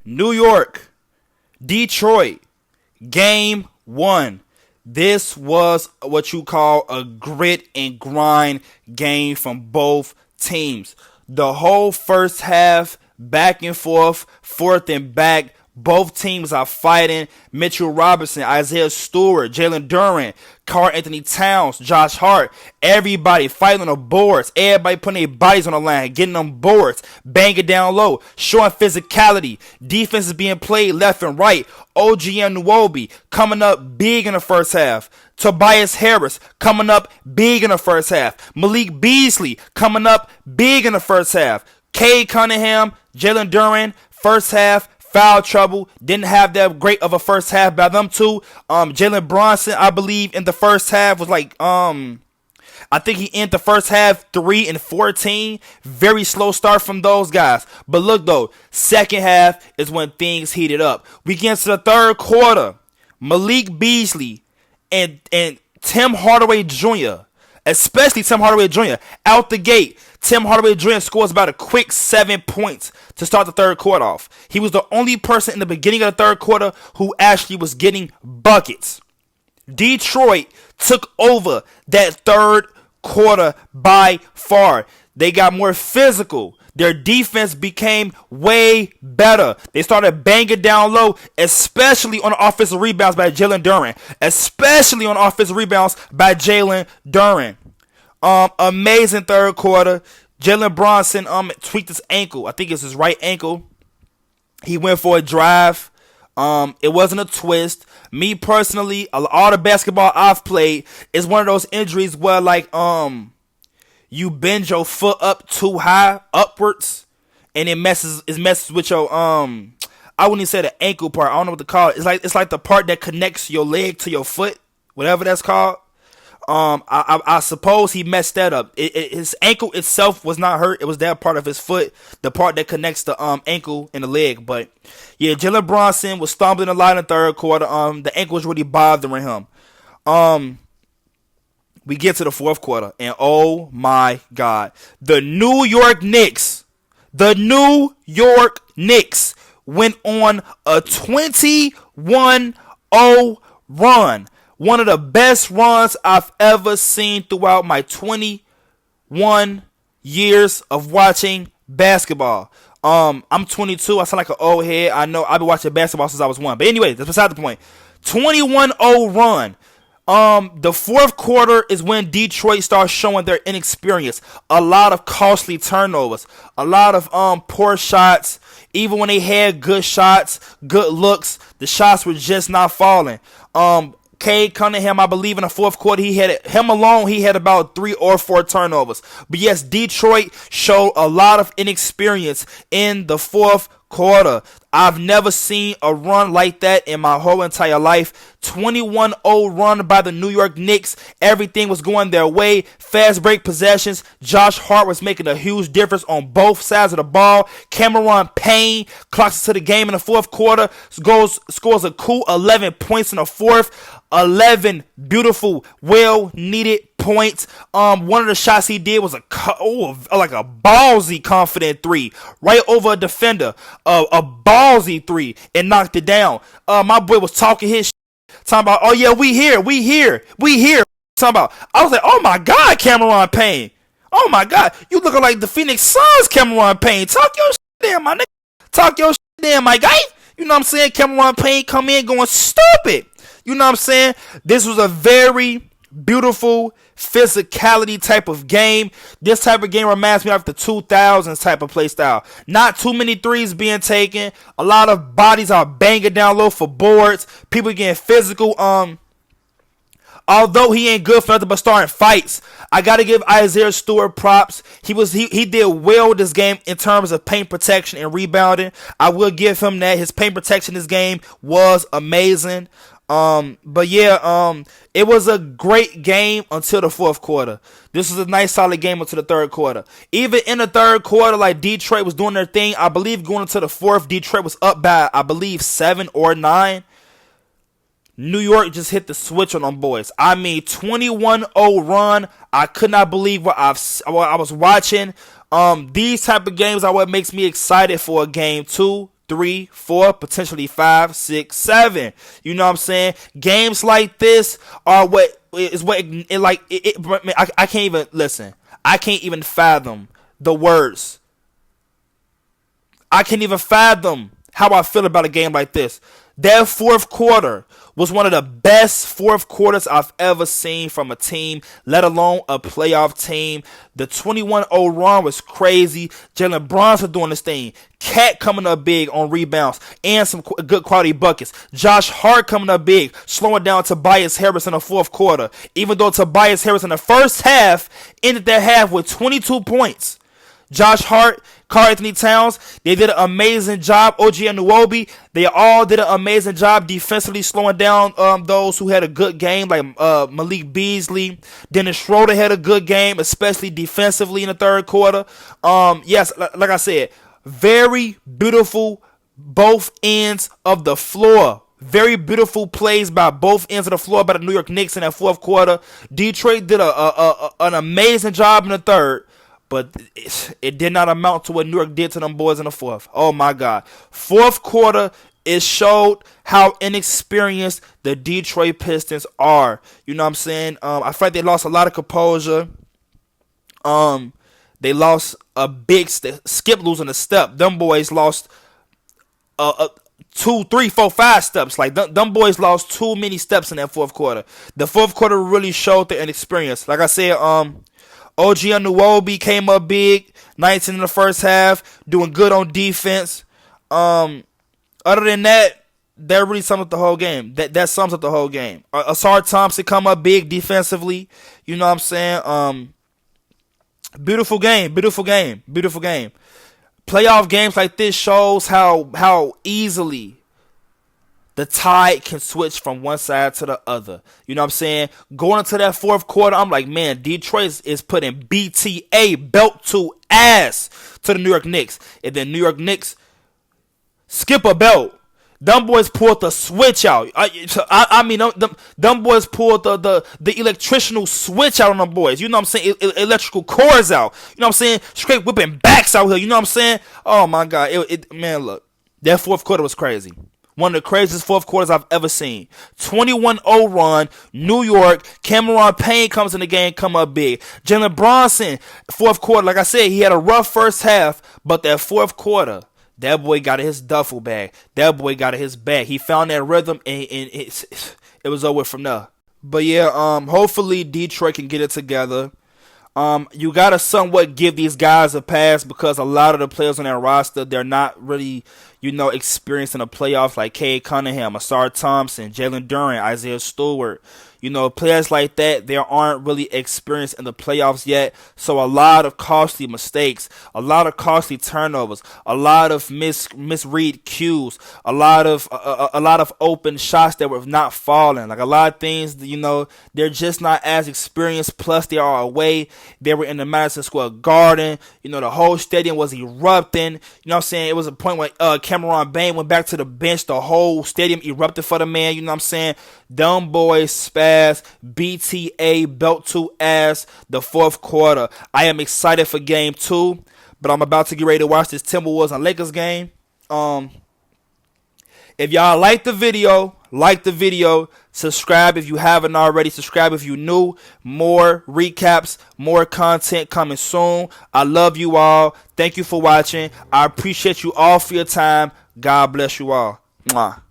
New York, Detroit, game one. This was what you call a grit and grind game from both teams. The whole first half, back and forth, forth and back. Both teams are fighting. Mitchell Robinson, Isaiah Stewart, Jalen Duren, Karl Anthony Towns, Josh Hart. Everybody fighting on the boards. Everybody putting their bodies on the line, getting them boards, banging down low, showing physicality. Defense is being played left and right. OG Anunoby coming up big in the first half. Tobias Harris coming up big in the first half. Malik Beasley coming up big in the first half. Cade Cunningham, Jalen Duren, first half, foul trouble. Didn't have that great of a first half by them two. Jalen Brunson, I believe, in the first half was like, I think he ended the first half 3 and 14. Very slow start from those guys. But look though, second half is when things heated up. We get into the third quarter. Malik Beasley and Tim Hardaway Jr., especially Tim Hardaway Jr., out the gate. Tim Hardaway Jr. scores about a quick 7 points to start the third quarter off. He was the only person in the beginning of the third quarter who actually was getting buckets. Detroit took over that third quarter by far. They got more physical. Their defense became way better. They started banging down low, especially on offensive rebounds by Jalen Duren. Especially on offensive rebounds by Jalen Duren. Amazing third quarter. Jalen Brunson tweaked his ankle. I think it's his right ankle. He went for a drive. It wasn't a twist. Me personally, all the basketball I've played is one of those injuries where like you bend your foot up too high upwards, and it messes with your I wouldn't even say the ankle part. I don't know what to call it. It's like the part that connects your leg to your foot, whatever that's called. I suppose he messed that up. His ankle itself was not hurt. It was that part of his foot, the part that connects the ankle and the leg. But yeah, Jalen Brunson was stumbling a lot in the third quarter. The ankle was really bothering him. We get to the fourth quarter, and oh my God, the New York Knicks went on a 21-0 run. One of the best runs I've ever seen throughout my 21 years of watching basketball. I'm 22. I sound like an old head. I know I've been watching basketball since I was 1. But anyway, that's beside the point. 21-0 run. The fourth quarter is when Detroit starts showing their inexperience. A lot of costly turnovers. A lot of poor shots. Even when they had good shots, good looks, the shots were just not falling. Cade Cunningham, I believe in the fourth quarter, he had about 3 or 4 turnovers. But yes, Detroit showed a lot of inexperience in the fourth quarter. I've never seen a run like that in my whole entire life. 21-0 run by the New York Knicks. Everything was going their way. Fast break possessions. Josh Hart was making a huge difference on both sides of the ball. Cameron Payne clocks into the game in the fourth quarter. Scores a cool 11 points in the fourth. 11 beautiful, well-needed points. One of the shots he did was like a ballsy, confident 3 right over a defender. A ballsy 3 and knocked it down. My boy was talking his shit, talking about, oh yeah, we here. Talking about, I was like, oh my God, Cameron Payne. Oh my God, you looking like the Phoenix Suns, Cameron Payne. Talk your shit down, my nigga. Talk your shit down, my guy. You know what I'm saying? Cameron Payne come in going stupid. You know what I'm saying? This was a very beautiful physicality type of game. This type of game reminds me of the 2000s type of play style. Not too many threes being taken. A lot of bodies are banging down low for boards. People getting physical. Although he ain't good for nothing but starting fights, I gotta give Isaiah Stewart props. He did well this game in terms of paint protection and rebounding. I will give him that. His paint protection this game was amazing. But yeah, it was a great game until the fourth quarter. This was a nice solid game until the third quarter. Even in the third quarter, like Detroit was doing their thing. I believe going into the fourth, Detroit was up by, I believe, 7 or 9. New York just hit the switch on them boys. I mean, 21-0 run. I could not believe what I was watching. These type of games are what makes me excited for a game 2, 3, 4, potentially 5, 6, 7. You know what I'm saying? Games like this are what is what it like. I can't even listen. I can't even fathom the words. I can't even fathom how I feel about a game like this. That fourth quarter was one of the best fourth quarters I've ever seen from a team, let alone a playoff team. The 21-0 run was crazy. Jalen Brunson doing this thing. Cat coming up big on rebounds and some good quality buckets. Josh Hart coming up big, slowing down Tobias Harris in the fourth quarter. Even though Tobias Harris in the first half ended that half with 22 points. Josh Hart, Karl Anthony Towns, they did an amazing job. OG Anunoby, they all did an amazing job defensively slowing down those who had a good game, like Malik Beasley. Dennis Schroeder had a good game, especially defensively in the third quarter. Yes, like I said, very beautiful both ends of the floor. Very beautiful plays by both ends of the floor by the New York Knicks in that fourth quarter. Detroit did an amazing job in the third. But it did not amount to what New York did to them boys in the fourth. Oh, my God. Fourth quarter, it showed how inexperienced the Detroit Pistons are. You know what I'm saying? I feel like they lost a lot of composure. They lost a big skip losing a step. Them boys lost 2, 3, 4, 5 steps. Like, them boys lost too many steps in that fourth quarter. The fourth quarter really showed their inexperience. Like I said, OG Anunoby came up big, 19 in the first half, doing good on defense. Other than that, that really sums up the whole game. That sums up the whole game. Asar Thompson come up big defensively. You know what I'm saying? Beautiful game. Playoff games like this shows how easily the tide can switch from one side to the other. You know what I'm saying? Going into that fourth quarter, I'm like, man, Detroit is putting BTA, belt to ass, to the New York Knicks. And then New York Knicks skip a belt. Them boys pulled the switch out. I mean, them boys pulled the electrical switch out on them boys. You know what I'm saying? Electrical cords out. You know what I'm saying? Straight whipping backs out here. You know what I'm saying? Oh, my God. Man, look. That fourth quarter was crazy. One of the craziest fourth quarters I've ever seen. 21-0 run, New York. Cameron Payne comes in the game, come up big. Jalen Brunson, fourth quarter, like I said, he had a rough first half, but that fourth quarter, that boy got in his duffel bag. That boy got in his bag. He found that rhythm, and it was over from there. But yeah, hopefully Detroit can get it together. You gotta somewhat give these guys a pass because a lot of the players on their roster, they're not really, experienced in the playoffs, like Cade Cunningham, Asar Thompson, Jalen Duren, Isaiah Stewart. Players like that, they aren't really experienced in the playoffs yet. So a lot of costly mistakes, a lot of costly turnovers, a lot of misread cues, a lot of open shots that were not falling. Like a lot of things, they're just not as experienced. Plus, they are away. They were in the Madison Square Garden. The whole stadium was erupting. You know what I'm saying? It was a point where Cameron Payne went back to the bench. The whole stadium erupted for the man. You know what I'm saying? Dumb boys, spaz, BTA, belt to ass, the fourth quarter. I am excited for game 2, but I'm about to get ready to watch this Timberwolves and Lakers game. If y'all like the video, subscribe if you haven't already, subscribe if you're new. More recaps, more content coming soon. I love you all. Thank you for watching. I appreciate you all for your time. God bless you all. Mwah.